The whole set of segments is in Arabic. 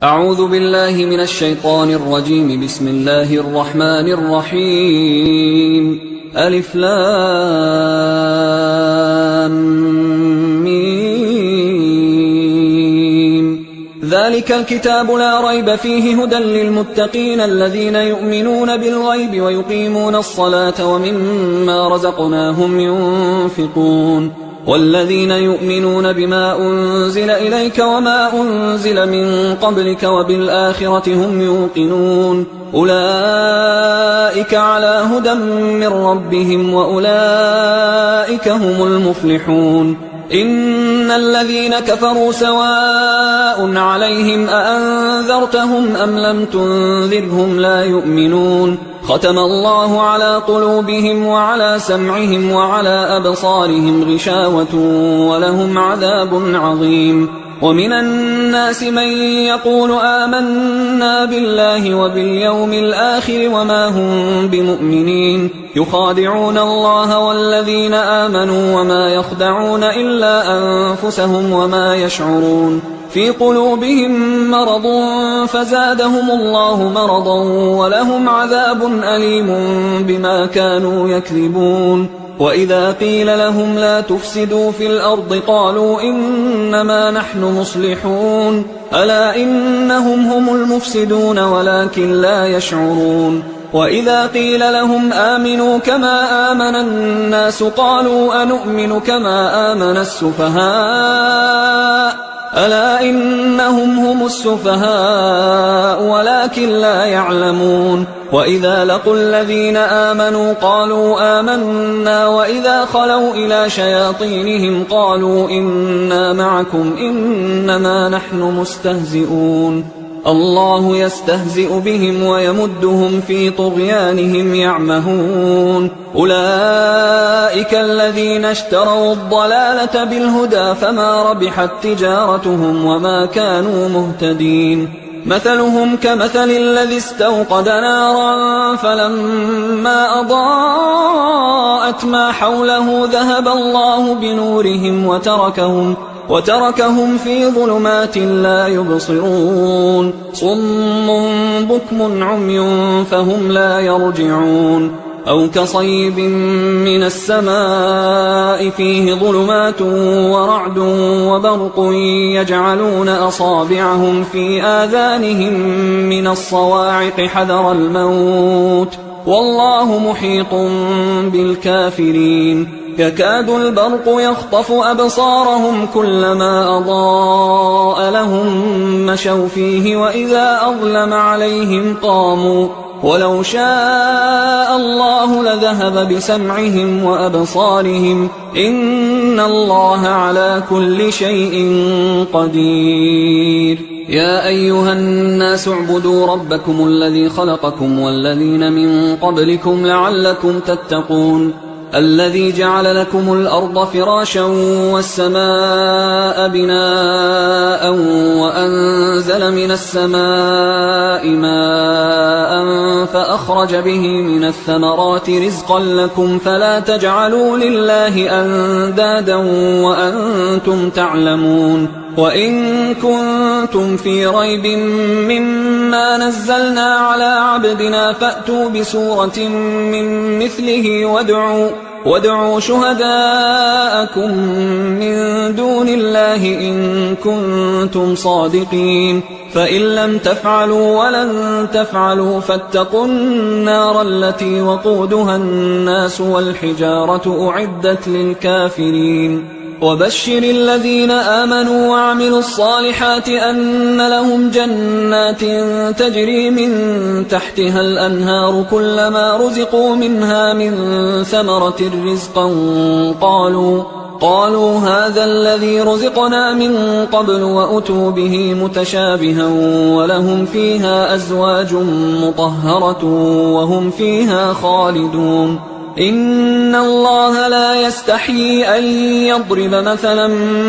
أعوذ بالله من الشيطان الرجيم. بسم الله الرحمن الرحيم. ألف لام ميم. ذلك الكتاب لا ريب فيه هدى للمتقين الذين يؤمنون بالغيب ويقيمون الصلاة ومما رزقناهم ينفقون والذين يؤمنون بما أنزل إليك وما أنزل من قبلك وبالآخرة هم يوقنون أولئك على هدى من ربهم وأولئك هم المفلحون. إن الذين كفروا سواء عليهم أأنذرتهم أم لم تنذرهم لا يؤمنون. ختم الله على قلوبهم وعلى سمعهم وعلى أبصارهم غشاوة ولهم عذاب عظيم. ومن الناس من يقول آمنا بالله وباليوم الآخر وما هم بمؤمنين يخادعون الله والذين آمنوا وما يخدعون إلا أنفسهم وما يشعرون. في قلوبهم مرض فزادهم الله مرضا ولهم عذاب أليم بما كانوا يكذبون. وإذا قيل لهم لا تفسدوا في الأرض قالوا إنما نحن مصلحون ألا إنهم هم المفسدون ولكن لا يشعرون. وإذا قيل لهم آمنوا كما آمن الناس قالوا أنؤمن كما آمن السفهاء ألا إنهم هم السفهاء ولكن لا يعلمون. وإذا لقوا الذين آمنوا قالوا آمنا وإذا خلوا إلى شياطينهم قالوا إنا معكم إنما نحن مستهزئون. الله يستهزئ بهم ويمدهم في طغيانهم يعمهون. أولئك الذين اشتروا الضلالة بالهدى فما ربحت تجارتهم وما كانوا مهتدين. مثلهم كمثل الذي استوقد نارا فلما أضاءت ما حوله ذهب الله بنورهم وتركهم في ظلمات لا يبصرون. صم بكم عمي فهم لا يرجعون. أو كصيب من السماء فيه ظلمات ورعد وبرق يجعلون أصابعهم في آذانهم من الصواعق حذر الموت والله محيط بالكافرين. يكاد البرق يخطف أبصارهم كلما أضاء لهم مشوا فيه وإذا أظلم عليهم قاموا ولو شاء الله لذهب بسمعهم وأبصارهم إن الله على كل شيء قدير. يا أيها الناس اعبدوا ربكم الذي خلقكم والذين من قبلكم لعلكم تتقون. الذي جعل لكم الأرض فراشا والسماء بناء وأنزل من السماء ماء فأخرج به من الثمرات رزقا لكم فلا تجعلوا لله أندادا وأنتم تعلمون. وإن كنتم في ريب مما نزلنا على عبدنا فأتوا بسورة من مثله وادعوا شهداءكم من دون الله إن كنتم صادقين. فإن لم تفعلوا ولن تفعلوا فاتقوا النار التي وقودها الناس والحجارة أعدت للكافرين. وبشر الذين آمنوا وعملوا الصالحات أن لهم جنات تجري من تحتها الأنهار كلما رزقوا منها من ثمرة رزقا قالوا هذا الذي رزقنا من قبل وأتوا به متشابها ولهم فيها أزواج مطهرة وهم فيها خالدون. إن الله لا يستحيي أن يضرب مثلا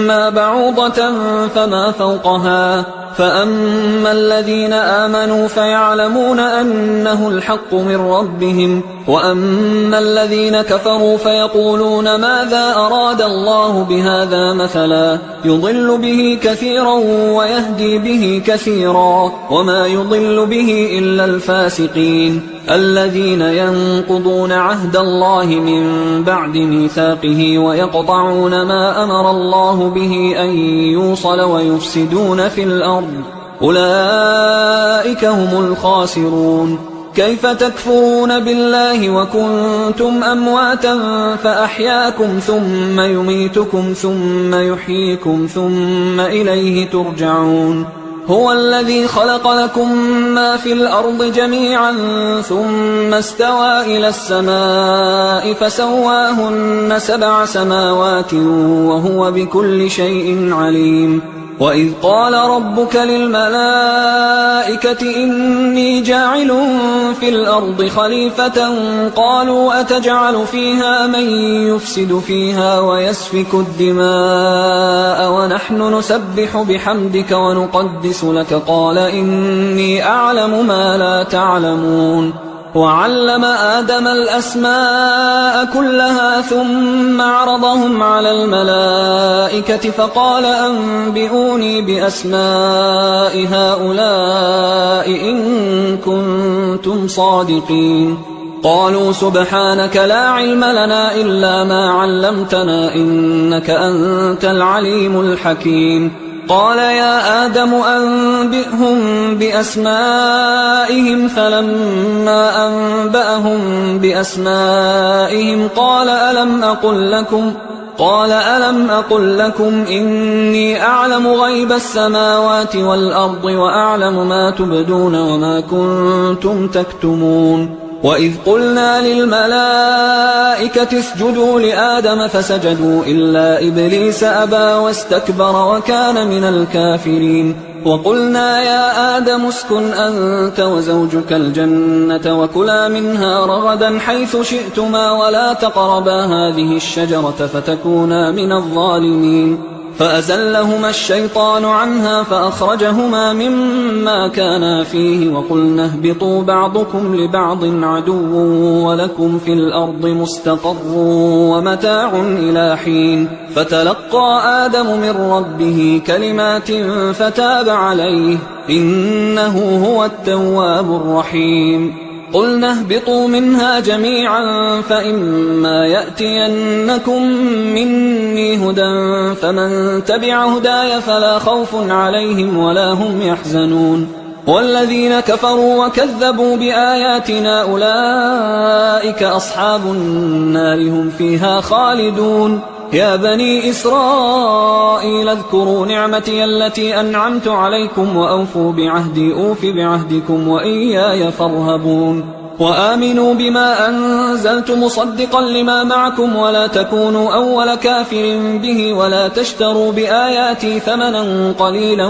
ما بعوضة فما فوقها فأما الذين آمنوا فيعلمون أنه الحق من ربهم وأما الذين كفروا فيقولون ماذا أراد الله بهذا مثلا يضل به كثيرا ويهدي به كثيرا وما يضل به إلا الفاسقين الذين ينقضون عهد الله من بعد ميثاقه ويقطعون ما أمر الله به أن يوصل ويفسدون في الأرض أولئك هم الخاسرون. كيف تكفرون بالله وكنتم أمواتا فأحياكم ثم يميتكم ثم يحييكم ثم إليه ترجعون. هو الذي خلق لكم ما في الأرض جميعا ثم استوى إلى السماء فسواهن 7 سماوات وهو بكل شيء عليم. وإذ قال ربك للملائكة إني جاعل في الأرض خليفة قالوا أتجعل فيها من يفسد فيها ويسفك الدماء ونحن نسبح بحمدك ونقدس لك قال إني أعلم ما لا تعلمون. وعلم آدم الأسماء كلها ثم عرضهم على الملائكة فقال أنبئوني بأسماء هؤلاء إن كنتم صادقين. قالوا سبحانك لا علم لنا إلا ما علمتنا إنك أنت العليم الحكيم. قال يا آدم أنبئهم بأسمائهم فلما أنبأهم بأسمائهم قال ألم أقل لكم إني أعلم غيب السماوات والأرض وأعلم ما تبدون وما كنتم تكتمون. وإذ قلنا للملائكة اسجدوا لآدم فسجدوا إلا إبليس أبى واستكبر وكان من الكافرين. وقلنا يا آدم اسكن أنت وزوجك الجنة وكلا منها رغدا حيث شئتما ولا تقربا هذه الشجرة فتكونا من الظالمين. فأزلهما الشيطان عنها فأخرجهما مما كانا فيه وقلنا اهبطوا بعضكم لبعض عدو ولكم في الأرض مستقر ومتاع إلى حين. فتلقى آدم من ربه كلمات فتاب عليه إنه هو التواب الرحيم. قلنا اهبطوا منها جميعا فإما يأتينكم مني هدى فمن تبع هداي فلا خوف عليهم ولا هم يحزنون. والذين كفروا وكذبوا بآياتنا أولئك أصحاب النار هم فيها خالدون. يا بني إسرائيل اذكروا نعمتي التي أنعمت عليكم وأوفوا بعهدي أوف بعهدكم وإياي فارهبون. وآمنوا بما أنزلت مصدقا لما معكم ولا تكونوا أول كافر به ولا تشتروا بآياتي ثمنا قليلا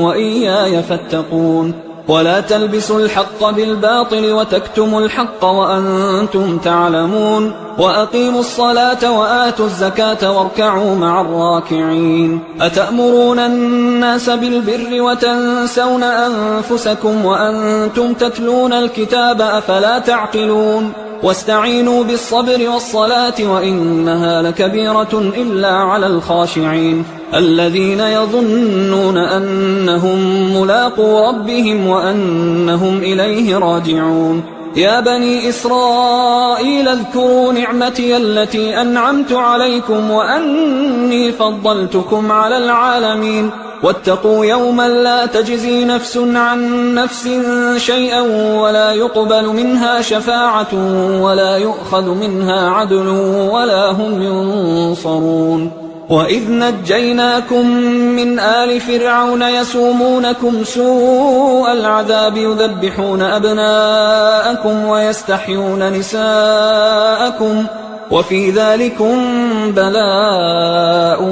وإياي فاتقون. ولا تلبسوا الحق بالباطل وتكتموا الحق وأنتم تعلمون. وأقيموا الصلاة وآتوا الزكاة واركعوا مع الراكعين. أتأمرون الناس بالبر وتنسون أنفسكم وأنتم تتلون الكتاب أفلا تعقلون. واستعينوا بالصبر والصلاة وإنها لكبيرة إلا على الخاشعين الذين يظنون أنهم ملاقو ربهم وأنهم إليه راجعون. يا بني إسرائيل اذكروا نعمتي التي أنعمت عليكم وأني فضلتكم على العالمين. واتقوا يوما لا تجزي نفس عن نفس شيئا ولا يقبل منها شفاعة ولا يؤخذ منها عدل ولا هم ينصرون. وإذ نجيناكم من آل فرعون يسومونكم سوء العذاب يذبحون أبناءكم ويستحيون نساءكم وفي ذلكم بلاء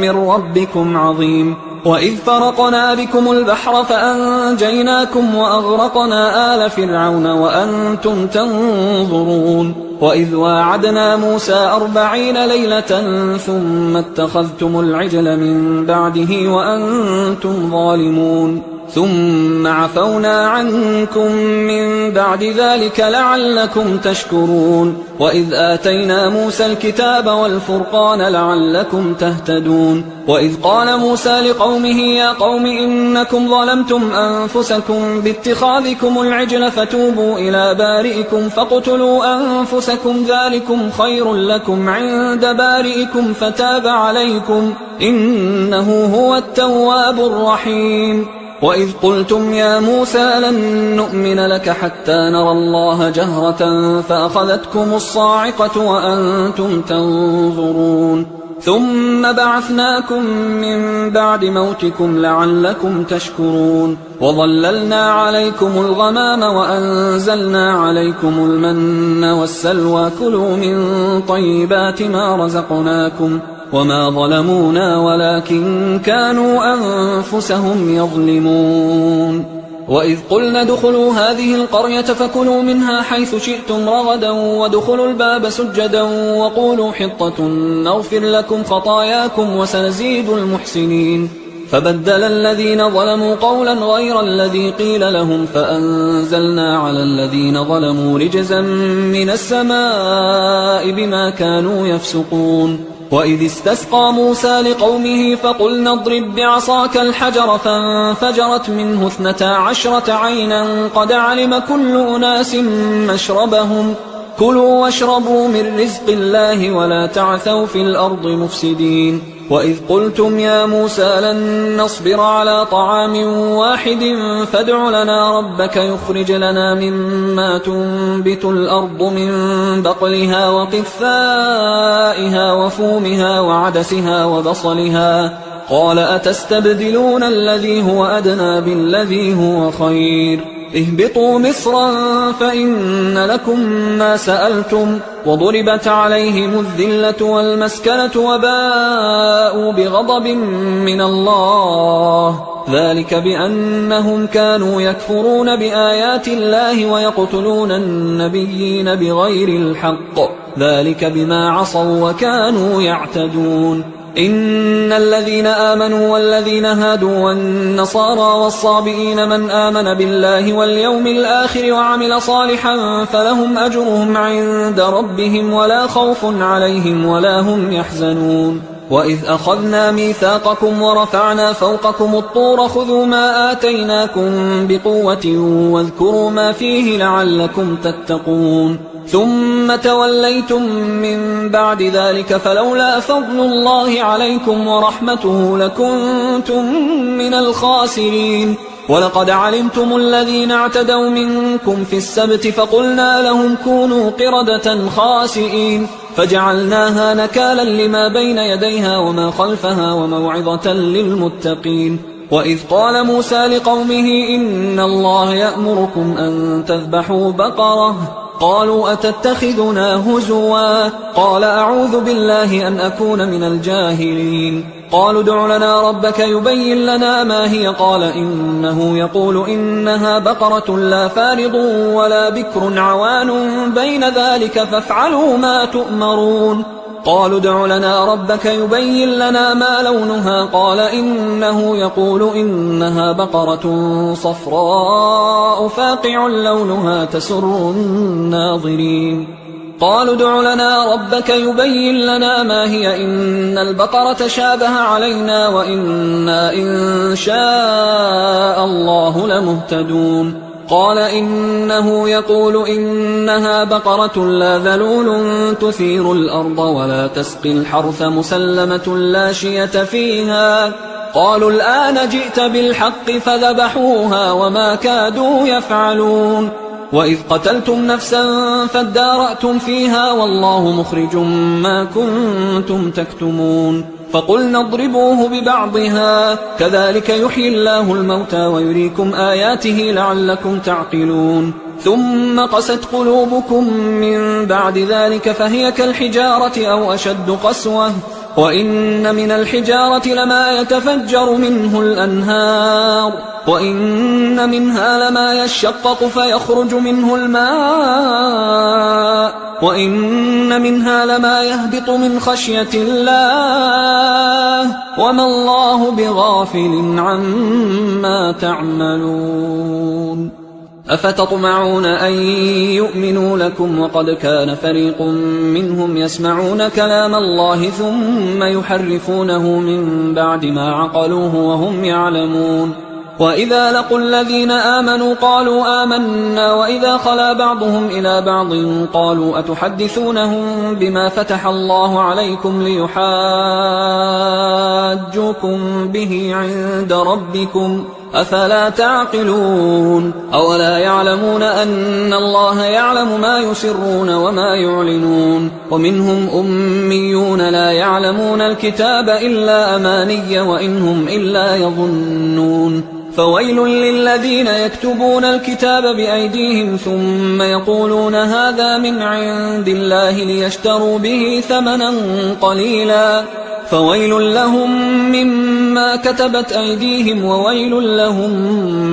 من ربكم عظيم. وإذ فرقنا بكم البحر فأنجيناكم وأغرقنا آل فرعون وأنتم تنظرون. وإذ واعدنا موسى 40 ليلة ثم اتخذتم العجل من بعده وأنتم ظالمون. ثم عفونا عنكم من بعد ذلك لعلكم تشكرون وإذ آتينا موسى الكتاب والفرقان لعلكم تهتدون وإذ قال موسى لقومه يا قوم إنكم ظلمتم أنفسكم باتخاذكم العجل فتوبوا إلى بارئكم فاقتلوا أنفسكم ذلكم خير لكم عند بارئكم فتاب عليكم إنه هو التواب الرحيم وإذ قلتم يا موسى لن نؤمن لك حتى نرى الله جهرة فأخذتكم الصاعقة وأنتم تنظرون ثم بعثناكم من بعد موتكم لعلكم تشكرون وظللنا عليكم الغمام وأنزلنا عليكم المن والسلوى كلوا من طيبات ما رزقناكم وما ظلمونا ولكن كانوا أنفسهم يظلمون وإذ قلنا ادخلوا هذه القرية فكلوا منها حيث شئتم رغدا وادخلوا الباب سجدا وقولوا حطة نغفر لكم خطاياكم وسنزيد المحسنين فبدل الذين ظلموا قولا غير الذي قيل لهم فأنزلنا على الذين ظلموا رجزا من السماء بما كانوا يفسقون وإذ استسقى موسى لقومه فقلنا اضرب بعصاك الحجر فانفجرت منه 12 عينا قد علم كل أناس مشربهم كلوا واشربوا من رزق الله ولا تعثوا في الأرض مفسدين وإذ قلتم يا موسى لن نصبر على طعام واحد فادع لنا ربك يخرج لنا مما تنبت الأرض من بقلها وقثائها وفومها وعدسها وبصلها قال أتستبدلون الذي هو أدنى بالذي هو خير اهبطوا مصرا فإن لكم ما سألتم وضربت عليهم الذلة والمسكنة وباءوا بغضب من الله ذلك بأنهم كانوا يكفرون بآيات الله ويقتلون النبيين بغير الحق ذلك بما عصوا وكانوا يعتدون إن الذين آمنوا والذين هادوا والنصارى والصابئين من آمن بالله واليوم الآخر وعمل صالحا فلهم أجرهم عند ربهم ولا خوف عليهم ولا هم يحزنون وإذ أخذنا ميثاقكم ورفعنا فوقكم الطور خذوا ما آتيناكم بقوة واذكروا ما فيه لعلكم تتقون ثم توليتم من بعد ذلك فلولا فضل الله عليكم ورحمته لكنتم من الخاسرين ولقد علمتم الذين اعتدوا منكم في السبت فقلنا لهم كونوا قردة خاسئين فجعلناها نكالا لما بين يديها وما خلفها وموعظة للمتقين وإذ قال موسى لقومه إن الله يأمركم أن تذبحوا بقرة قالوا أتتخذنا هزوا قال أعوذ بالله أن أكون من الجاهلين قالوا ادع لنا ربك يبين لنا ما هي قال إنه يقول إنها بقرة لا فارض ولا بكر عوان بين ذلك فافعلوا ما تؤمرون قالوا ادع لنا ربك يبين لنا ما لونها قال إنه يقول إنها بقرة صفراء فاقع لونها تسر الناظرين قالوا ادع لنا ربك يبين لنا ما هي إن البقرة شابه علينا وإنا إن شاء الله لمهتدون قال إنه يقول إنها بقرة لا ذلول تثير الأرض ولا تسقي الحرث مسلمة لا شية فيها قالوا الآن جئت بالحق فذبحوها وما كادوا يفعلون وإذ قتلتم نفسا فادارأتم فيها والله مخرج ما كنتم تكتمون فقلنا اضربوه ببعضها كذلك يحيي الله الموتى ويريكم آياته لعلكم تعقلون ثم قست قلوبكم من بعد ذلك فهي كالحجارة أو أشد قسوة وإن من الحجارة لما يتفجر منه الأنهار وإن منها لما يشقق فيخرج منه الماء وإن منها لما يهبط من خشية الله وما الله بغافل عما تعملون. أفتطمعون أن يؤمنوا لكم وقد كان فريق منهم يسمعون كلام الله ثم يحرفونه من بعد ما عقلوه وهم يعلمون. وإذا لقوا الذين آمنوا قالوا آمنا وإذا خلا بعضهم إلى بعض قالوا أتحدثونهم بما فتح الله عليكم ليحاجوكم به عند ربكم أفلا تعقلون. أولا يعلمون أن الله يعلم ما يسرون وما يعلنون. ومنهم أميون لا يعلمون الكتاب إلا أماني وإنهم إلا يظنون. فويل للذين يكتبون الكتاب بأيديهم ثم يقولون هذا من عند الله ليشتروا به ثمنا قليلا فويل لهم مما كتبت أيديهم وويل لهم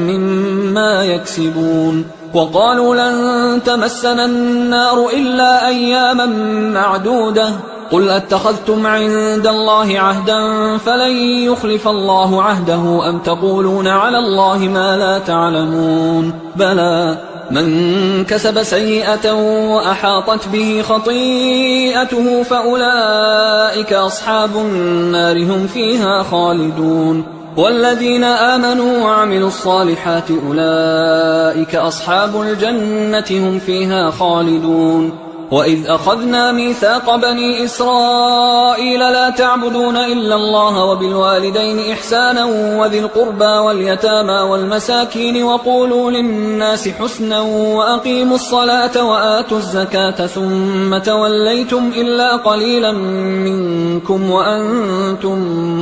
مما يكسبون. وقالوا لن تمسنا النار إلا أياما معدودة قل أتخذتم عند الله عهدا فلن يخلف الله عهده أم تقولون على الله ما لا تعلمون. بلى من كسب سيئة وأحاطت به خطيئته فأولئك أصحاب النار هم فيها خالدون. والذين آمنوا وعملوا الصالحات أولئك أصحاب الجنة هم فيها خالدون. وإذ أخذنا ميثاق بني إسرائيل لا تعبدون إلا الله وبالوالدين إحسانا وذي القربى واليتامى والمساكين وقولوا للناس حسنا وأقيموا الصلاة وآتوا الزكاة ثم توليتم إلا قليلا منكم وأنتم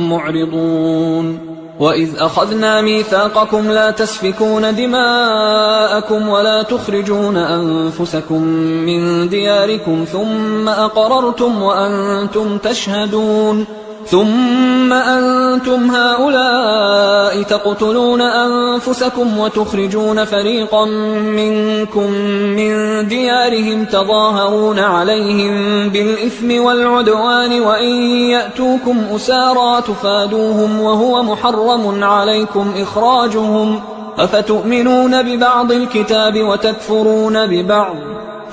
معرضون. وإذ أخذنا ميثاقكم لا تسفكون دماءكم ولا تخرجون أنفسكم من دياركم ثم أقررتم وأنتم تشهدون. ثم أنتم هؤلاء تقتلون أنفسكم وتخرجون فريقا منكم من ديارهم تظاهرون عليهم بالإثم والعدوان وإن يأتوكم أسارى تفادوهم وهو محرم عليكم إخراجهم أفتؤمنون ببعض الكتاب وتكفرون ببعض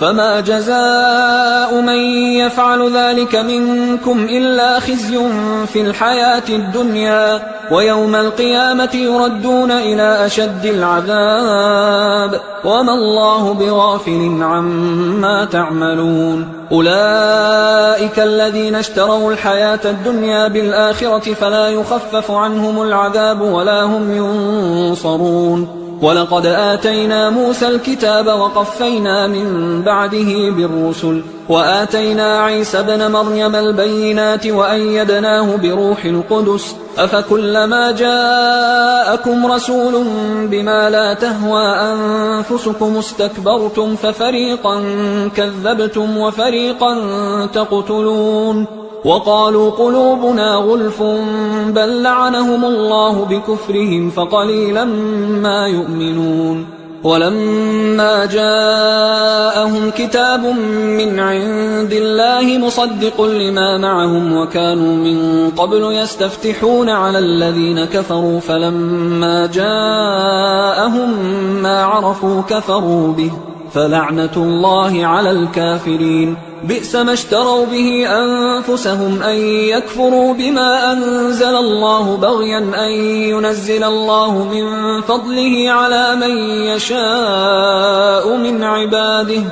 فما جزاء من يفعل ذلك منكم إلا خزي في الحياة الدنيا ويوم القيامة يردون إلى أشد العذاب وما الله بغافل عما تعملون. أولئك الذين اشتروا الحياة الدنيا بالآخرة فلا يخفف عنهم العذاب ولا هم ينصرون. ولقد آتينا موسى الكتاب وقفينا من بعده بالرسل وآتينا عيسى ابن مريم البينات وأيدناه بروح القدس أفكلما جاءكم رسول بما لا تهوى أنفسكم استكبرتم ففريقا كذبتم وفريقا تقتلون. وقالوا قلوبنا غلف بل لعنهم الله بكفرهم فقليلا ما يؤمنون. ولما جاءهم كتاب من عند الله مصدق لما معهم وكانوا من قبل يستفتحون على الذين كفروا فلما جاءهم ما عرفوا كفروا به فلعنة الله على الكافرين. بئس ما اشتروا به أنفسهم أن يكفروا بما أنزل الله بغيا أن ينزل الله من فضله على من يشاء من عباده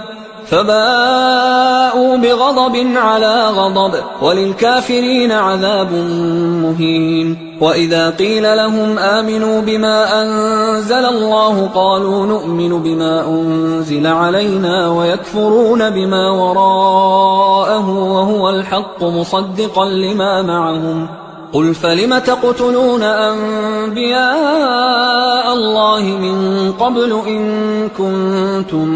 فباءوا بغضب على غضب وللكافرين عذاب مهين. وإذا قيل لهم آمنوا بما أنزل الله قالوا نؤمن بما أنزل علينا ويكفرون بما وراءه وهو الحق مصدقا لما معهم. قل فلم تقتلون أنبياء الله من قبل إن كنتم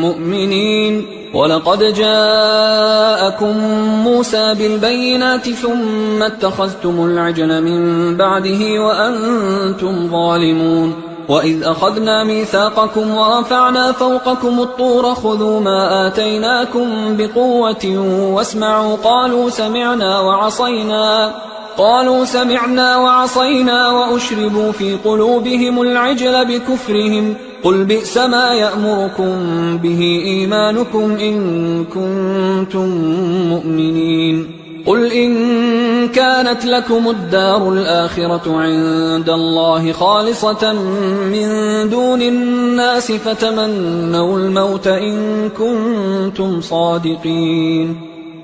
مؤمنين ولقد جاءكم موسى بالبينات ثم اتخذتم العجل من بعده وأنتم ظالمون وإذ أخذنا ميثاقكم ورفعنا فوقكم الطور خذوا ما آتيناكم بقوة واسمعوا قالوا سمعنا وعصينا وأشربوا في قلوبهم العجل بكفرهم قل بئس ما يأمركم به إيمانكم إن كنتم مؤمنين قل إن كانت لكم الدار الآخرة عند الله خالصة من دون الناس فتمنوا الموت إن كنتم صادقين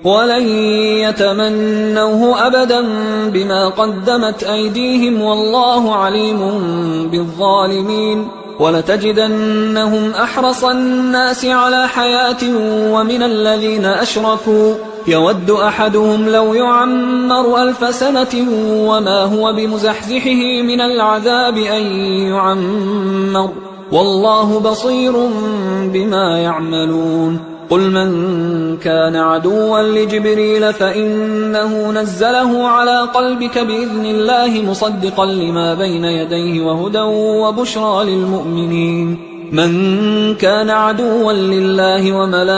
ولن يتمنوه أبدا بما قدمت أيديهم والله عليم بالظالمين ولتجدنهم أحرص الناس على حياة ومن الذين أشركوا يود أحدهم لو يعمر 1000 سنة وما هو بمزحزحه من العذاب أن يعمر والله بصير بما يعملون قل من كان عدوا لجبريل فإنه نزله على قلبك بإذن الله مصدقا لما بين يديه وهدى وبشرى للمؤمنين من كان عدوا لله وملائكته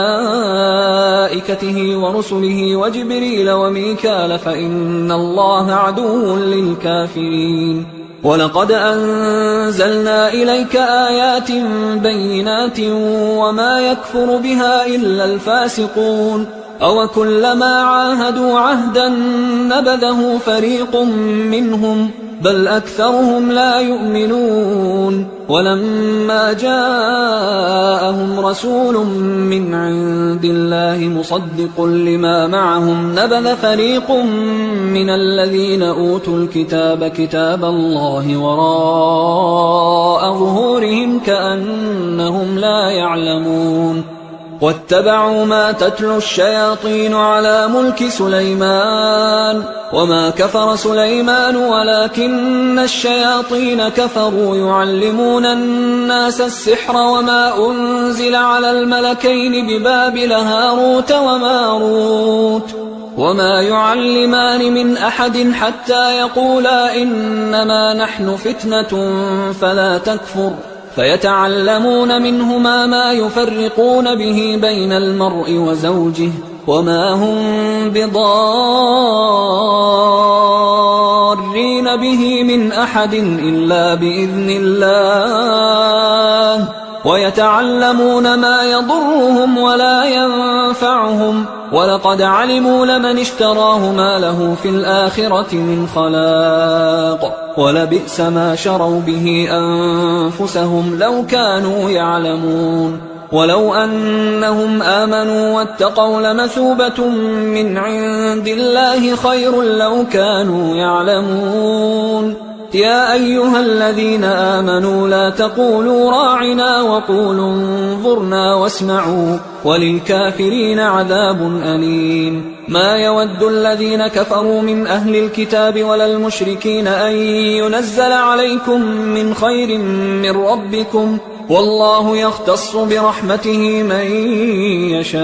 ورسله وجبريل وميكال فإن الله عدو للكافرين ولقد أنزلنا إليك آيات بينات وما يكفر بها إلا الفاسقون أوكلما عاهدوا عهدا نبذه فريق منهم بل أكثرهم لا يؤمنون ولما جاءهم رسول من عند الله مصدق لما معهم نبذ فريق من الذين أوتوا الكتاب كتاب الله وراء ظهورهم كأنهم لا يعلمون واتبعوا ما تتلو الشياطين على ملك سليمان وما كفر سليمان ولكن الشياطين كفروا يعلمون الناس السحر وما أنزل على الملكين ببابل هاروت وماروت وما يعلمان من أحد حتى يقولا إنما نحن فتنة فلا تكفر فيتعلمون منهما ما يفرقون به بين المرء وزوجه وما هم بضارين به من أحد إلا بإذن الله ويتعلمون ما يضرهم ولا ينفعهم ولقد علموا لمن اشتراه ما له في الآخرة من خلاق ولبئس ما شروا به أنفسهم لو كانوا يعلمون ولو أنهم آمنوا واتقوا لمثوبة من عند الله خير لو كانوا يعلمون يا أيها الذين آمنوا لا تقولوا راعنا وقولوا انظرنا واسمعوا وللكافرين عذاب أليم ما يود الذين كفروا من أهل الكتاب ولا المشركين أن ينزل عليكم من خير من ربكم والله يختص برحمته من يشاء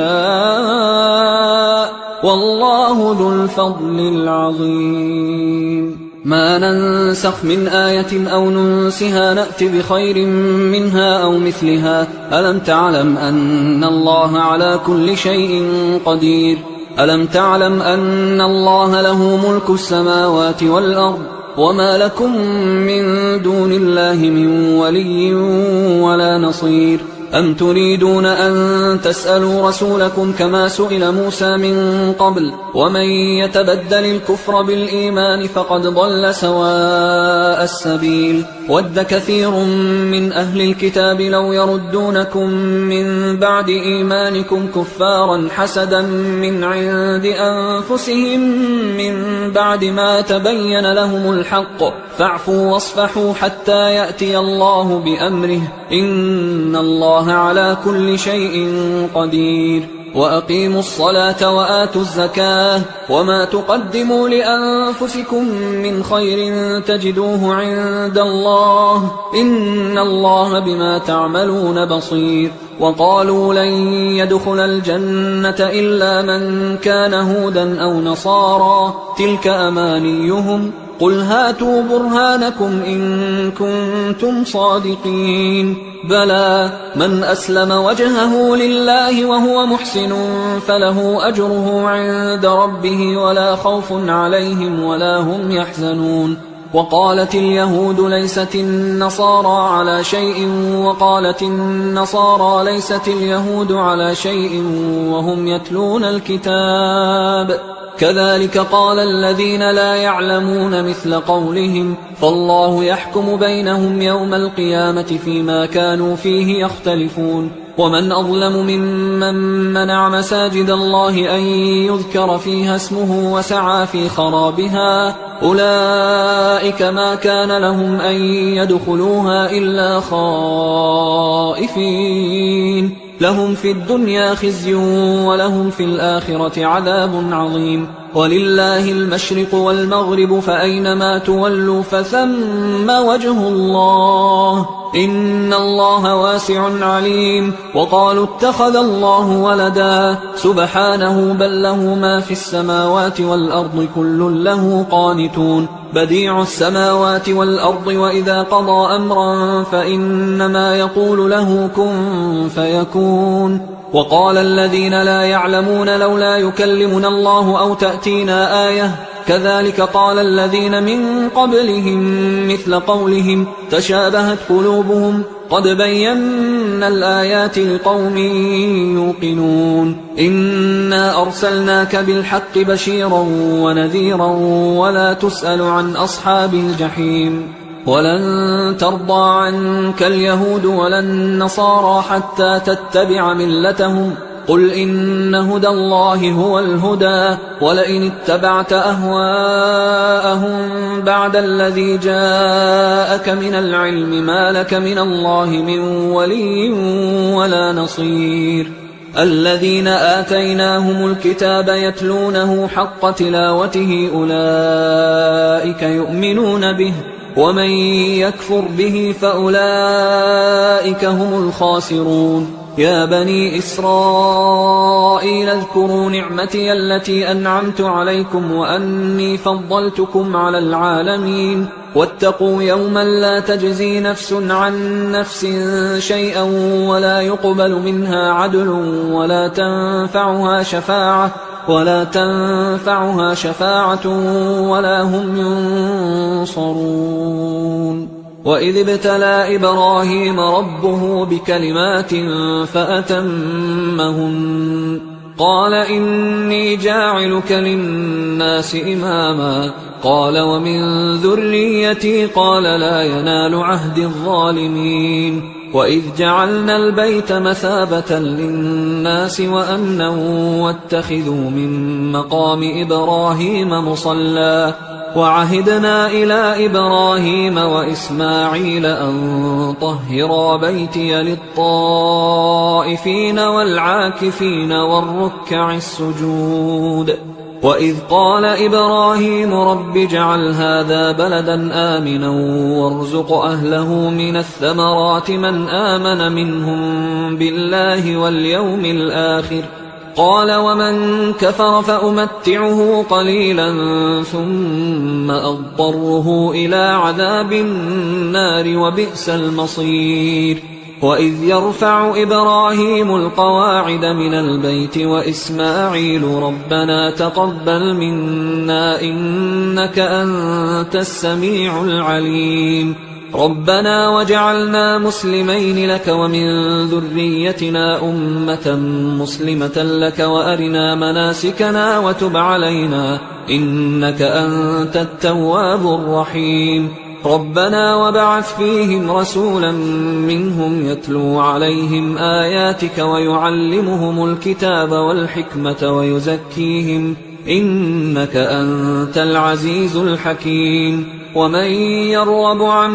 والله ذو الفضل العظيم ما ننسخ من آية أو ننسها نأت بخير منها أو مثلها ألم تعلم أن الله على كل شيء قدير ألم تعلم أن الله له ملك السماوات والأرض وما لكم من دون الله من ولي ولا نصير أم تريدون أن تسألوا رسولكم كما سئل موسى من قبل ومن يتبدل الكفر بالإيمان فقد ضل سواء السبيل ود كثير من أهل الكتاب لو يردونكم من بعد إيمانكم كفارا حسدا من عند أنفسهم من بعد ما تبين لهم الحق فاعفوا واصفحوا حتى يأتي الله بأمره إن الله على كل شيء قدير وأقيموا الصلاة وآتوا الزكاة وما تقدموا لأنفسكم من خير تجدوه عند الله إن الله بما تعملون بصير وقالوا لن يدخل الجنة إلا من كان هودا أو نصارى تلك أمانيهم قل هاتوا برهانكم إن كنتم صادقين بلى من أسلم وجهه لله وهو محسن فله أجره عند ربه ولا خوف عليهم ولا هم يحزنون وقالت اليهود ليست النصارى على شيء وقالت النصارى ليست اليهود على شيء وهم يتلون الكتاب كذلك قال الذين لا يعلمون مثل قولهم فالله يحكم بينهم يوم القيامة فيما كانوا فيه يختلفون ومن أظلم ممن منع مساجد الله أن يذكر فيها اسمه وسعى في خرابها أولئك ما كان لهم أن يدخلوها إلا خائفين لهم في الدنيا خزي ولهم في الآخرة عذاب عظيم ولله المشرق والمغرب فأينما تولوا فثم وجه الله إن الله واسع عليم وقالوا اتخذ الله ولدا سبحانه بل له ما في السماوات والأرض كل له قانتون بديع السماوات والأرض وإذا قضى أمرا فإنما يقول له كن فيكون وقال الذين لا يعلمون لولا يكلمنا الله أو تأتينا آية كذلك قال الذين من قبلهم مثل قولهم تشابهت قلوبهم قد بينا الآيات لقوم يوقنون إنا أرسلناك بالحق بشيرا ونذيرا ولا تسأل عن أصحاب الجحيم ولن ترضى عنك اليهود ولا النصارى حتى تتبع ملتهم قل إن هدى الله هو الهدى ولئن اتبعت أهواءهم بعد الذي جاءك من العلم ما لك من الله من ولي ولا نصير الذين آتيناهم الكتاب يتلونه حق تلاوته أولئك يؤمنون به ومن يكفر به فأولئك هم الخاسرون يا بني إسرائيل اذكروا نعمتي التي أنعمت عليكم وأني فضلتكم على العالمين واتقوا يوما لا تجزي نفس عن نفس شيئا ولا يقبل منها عدل ولا تنفعها شفاعة ولا هم ينصرون وإذ ابتلى إبراهيم ربه بكلمات فأتمهن قال إني جاعلك للناس إماما قال ومن ذريتي قال لا ينال عهد الظالمين وإذ جعلنا البيت مثابة للناس وأمنا واتخذوا من مقام إبراهيم مصلى وعهدنا إلى إبراهيم وإسماعيل أن طهرا بيتي للطائفين والعاكفين والركع السجود وإذ قال إبراهيم رب اجعل هذا بلدا آمنا وارزق أهله من الثمرات من آمن منهم بالله واليوم الآخر قال ومن كفر فأمتعه قليلا ثم أضطره إلى عذاب النار وبئس المصير وإذ يرفع إبراهيم القواعد من البيت وإسماعيل ربنا تقبل منا إنك أنت السميع العليم ربنا وجعلنا مسلمين لك ومن ذريتنا أمة مسلمة لك وأرنا مناسكنا وتب علينا إنك أنت التواب الرحيم ربنا وبعث فيهم رسولا منهم يتلو عليهم آياتك ويعلمهم الكتاب والحكمة ويزكيهم إنك أنت العزيز الحكيم ومن يرغب عن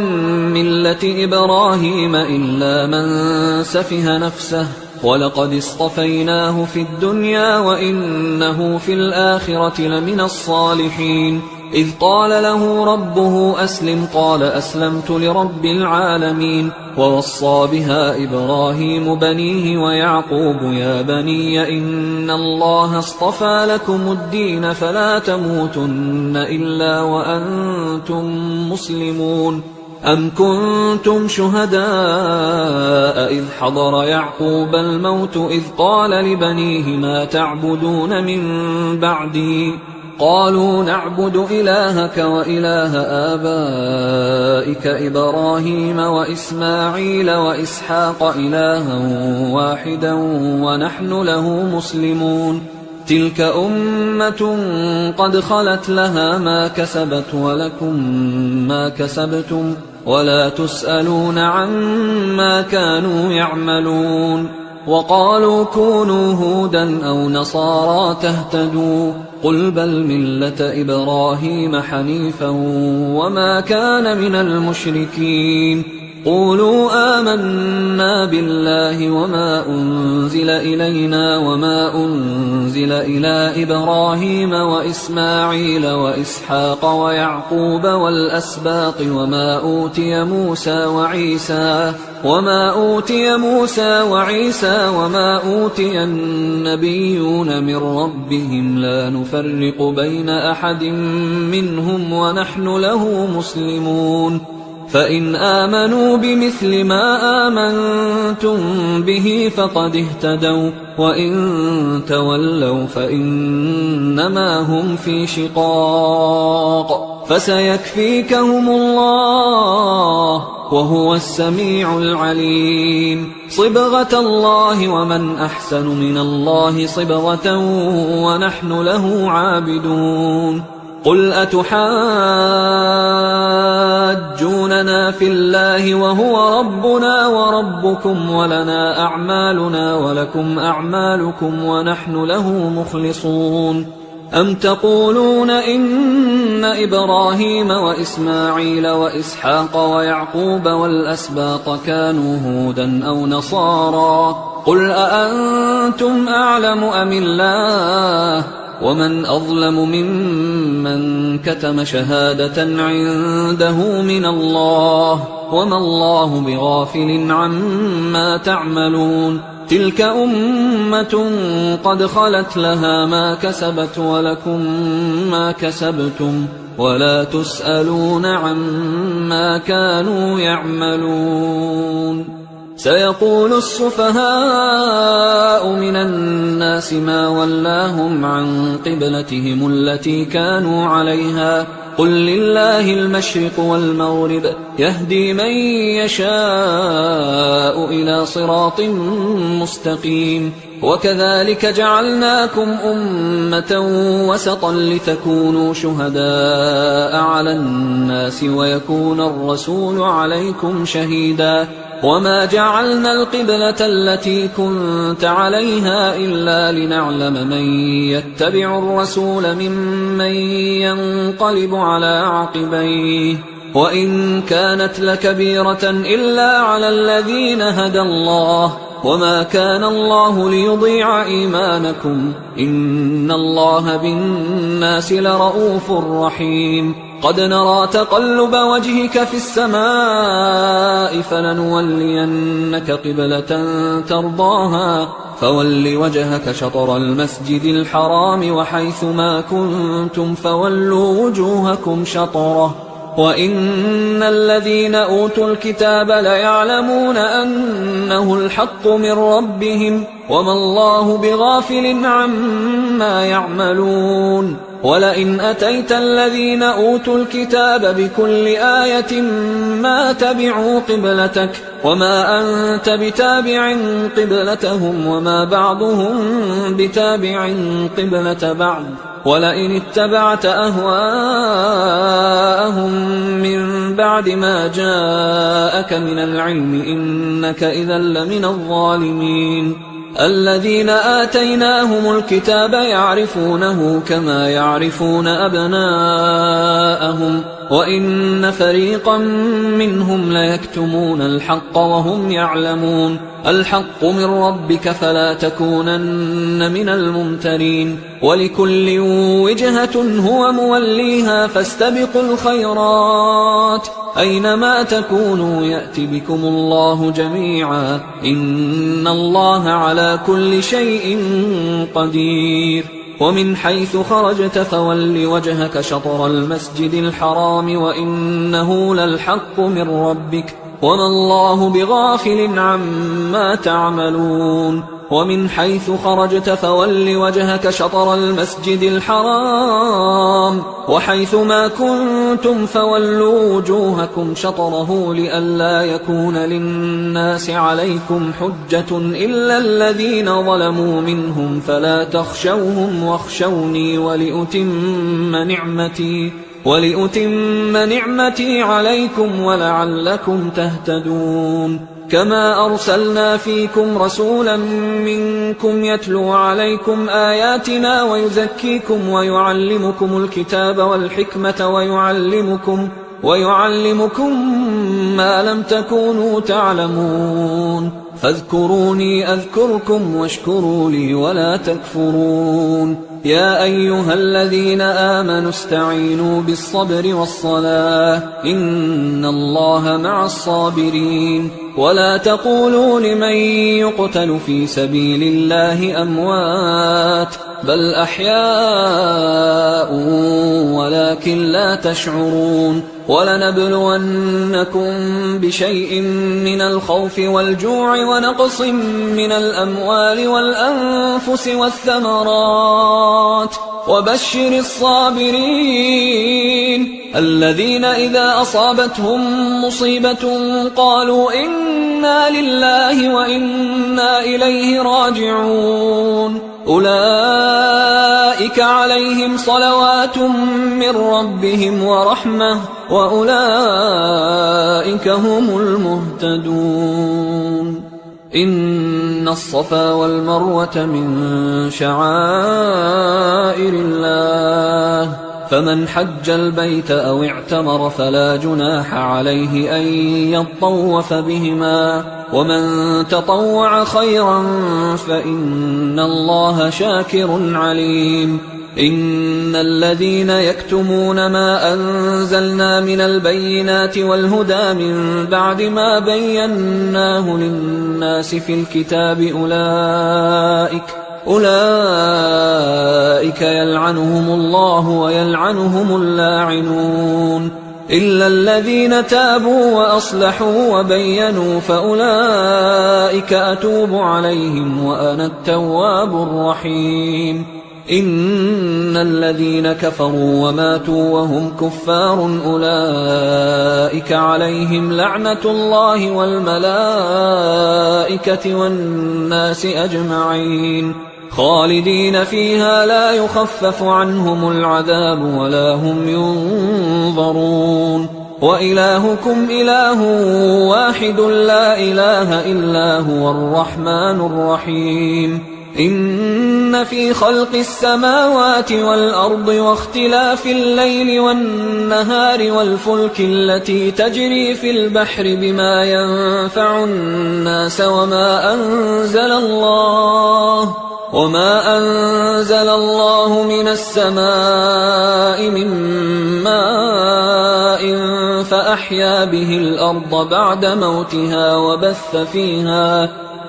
ملة إبراهيم إلا من سفه نفسه ولقد اصطفيناه في الدنيا وإنه في الآخرة لمن الصالحين إذ قال له ربه أسلم قال أسلمت لرب العالمين. ووصى بها إبراهيم بنيه ويعقوب يا بني إن الله اصطفى لكم الدين فلا تموتن إلا وأنتم مسلمون. أم كنتم شهداء إذ حضر يعقوب الموت إذ قال لبنيه ما تعبدون من بعدي قالوا نعبد إلهك وإله آبائك إبراهيم وإسماعيل وإسحاق إلها واحدا ونحن له مسلمون. تلك أمة قد خلت لها ما كسبت ولكم ما كسبتم ولا تسألون عما كانوا يعملون. وقالوا كونوا هودا أو نصارى تهتدوا قل بل ملة إبراهيم حنيفا وما كان من المشركين. قولوا آمنا بالله وما أنزل إلينا وما أنزل إلى إبراهيم وإسماعيل وإسحاق ويعقوب والأسباط وما أوتي موسى وعيسى وما أوتي النبيون من ربهم لا نفرق بين أحد منهم ونحن له مسلمون. فإن آمنوا بمثل ما آمنتم به فقد اهتدوا وإن تولوا فإنما هم في شقاق فسيكفيكهم الله وهو السميع العليم. صبغة الله ومن أحسن من الله صبغة ونحن له عابدون. قل أتحاجوننا في الله وهو ربنا وربكم ولنا أعمالنا ولكم أعمالكم ونحن له مخلصون. أم تقولون إن إبراهيم وإسماعيل وإسحاق ويعقوب والأسباط كانوا هودا أو نصارى قل أأنتم أعلم أم الله ومن أظلم ممن كتم شهادة عنده من الله وما الله بغافل عما تعملون. تلك أمة قد خلت لها ما كسبت ولكم ما كسبتم ولا تسألون عما كانوا يعملون. سيقول السفهاء من الناس ما ولاهم عن قبلتهم التي كانوا عليها قل لله المشرق والمغرب يهدي من يشاء إلى صراط مستقيم. وكذلك جعلناكم أمة وسطا لتكونوا شهداء على الناس ويكون الرسول عليكم شهيدا. وما جعلنا القبلة التي كنت عليها إلا لنعلم من يتبع الرسول ممن ينقلب على عقبيه وإن كانت لكبيرة إلا على الذين هدى الله وما كان الله ليضيع إيمانكم إن الله بالناس لرؤوف رحيم. قد نرى تقلب وجهك في السماء فلنولينك قبلة ترضاها فول وجهك شطر المسجد الحرام وحيث ما كنتم فولوا وجوهكم شطره وإن الذين أوتوا الكتاب ليعلمون أنه الحق من ربهم وما الله بغافل عما يعملون. ولئن أتيت الذين أوتوا الكتاب بكل آية ما تبعوا قبلتك وما أنت بتابع قبلتهم وما بعضهم بتابع قبلة بعض ولئن اتبعت أهواءهم من بعد ما جاءك من العلم إنك إذا لمن الظالمين. الذين آتيناهم الكتاب يعرفونه كما يعرفون أبناءهم وإن فريقا منهم ليكتمون الحق وهم يعلمون الحق من ربك فلا تكونن من الممترين ولكل وجهة هو موليها فاستبقوا الخيرات أينما تكونوا يأت بكم الله جميعا إن الله على كل شيء قدير ومن حيث خرجت فول وجهك شطر المسجد الحرام وإنه للحق من ربك وما الله بغافل عما تعملون ومن حيث خرجت فول وجهك شطر المسجد الحرام وحيث ما كنتم فولوا وجوهكم شطره لئلا يكون للناس عليكم حجة إلا الذين ظلموا منهم فلا تخشوهم واخشوني ولأتم نعمتي عليكم ولعلكم تهتدون كما أرسلنا فيكم رسولا منكم يتلو عليكم آياتنا ويزكيكم ويعلمكم الكتاب والحكمة ويعلمكم ما لم تكونوا تعلمون فاذكروني أذكركم واشكروا لي ولا تكفرون يا أيها الذين آمنوا استعينوا بالصبر والصلاة إن الله مع الصابرين ولا تقولوا لمن يقتل في سبيل الله أموات بل أحياء ولكن لا تشعرون ولنبلونكم بشيء من الخوف والجوع ونقص من الأموال والأنفس والثمرات وبشر الصابرين الذين إذا أصابتهم مصيبة قالوا إنا لله وإنا إليه راجعون أولئك عليهم صلوات من ربهم ورحمة وأولئك هم المهتدون إن الصفا والمروة من شعائر الله فمن حج البيت أو اعتمر فلا جناح عليه أن يطوف بهما ومن تطوع خيرا فإن الله شاكر عليم إن الذين يكتمون ما أنزلنا من البينات والهدى من بعد ما بيناه للناس في الكتاب أولئك يلعنهم الله ويلعنهم اللاعنون إلا الذين تابوا وأصلحوا وبينوا فأولئك أتوب عليهم وأنا التواب الرحيم إن الذين كفروا وماتوا وهم كفار أولئك عليهم لعنة الله والملائكة والناس أجمعين خالدين فيها لا يخفف عنهم العذاب ولا هم ينظرون وإلهكم إله واحد لا إله إلا هو الرحمن الرحيم إن في خلق السماوات والأرض واختلاف الليل والنهار والفلك التي تجري في البحر بما ينفع الناس وما أنزل الله من السماء من ماء فأحيا به الأرض بعد موتها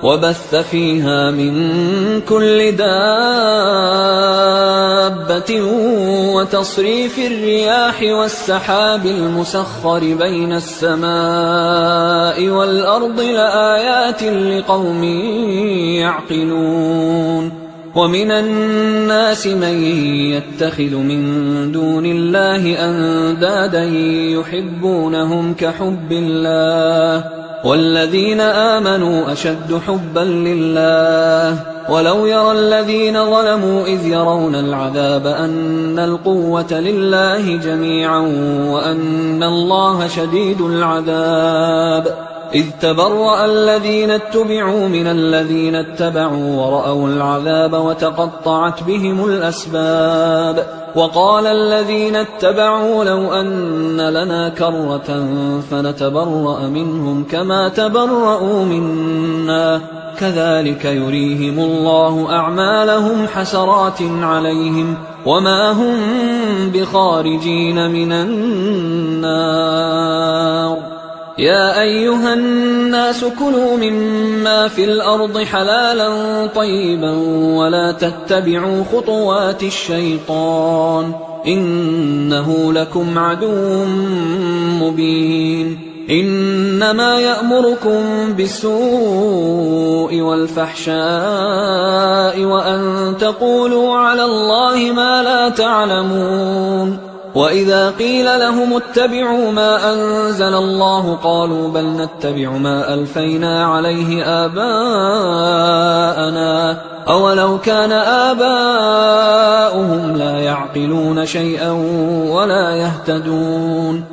وبث فيها من كل دابة وتصريف الرياح والسحاب المسخر بين السماء والأرض لآيات لقوم يعقلون ومن الناس من يتخذ من دون الله أندادا يحبونهم كحب الله والذين آمنوا أشد حبا لله ولو يرى الذين ظلموا إذ يرون العذاب أن القوة لله جميعا وأن الله شديد العذاب إذ تبرأ الذين اتبعوا من الذين اتبعوا ورأوا العذاب وتقطعت بهم الأسباب وقال الذين اتبعوا لو أن لنا كرة فنتبرأ منهم كما تبرأوا منا كذلك يريهم الله أعمالهم حسرات عليهم وما هم بخارجين من النار يا أيها الناس كلوا مما في الأرض حلالا طيبا ولا تتبعوا خطوات الشيطان إنه لكم عدو مبين إنما يأمركم بالسوء والفحشاء وأن تقولوا على الله ما لا تعلمون وإذا قيل لهم اتبعوا ما أنزل الله قالوا بل نتبع ما ألفينا عليه آباءنا أولو كان آباؤهم لا يعقلون شيئا ولا يهتدون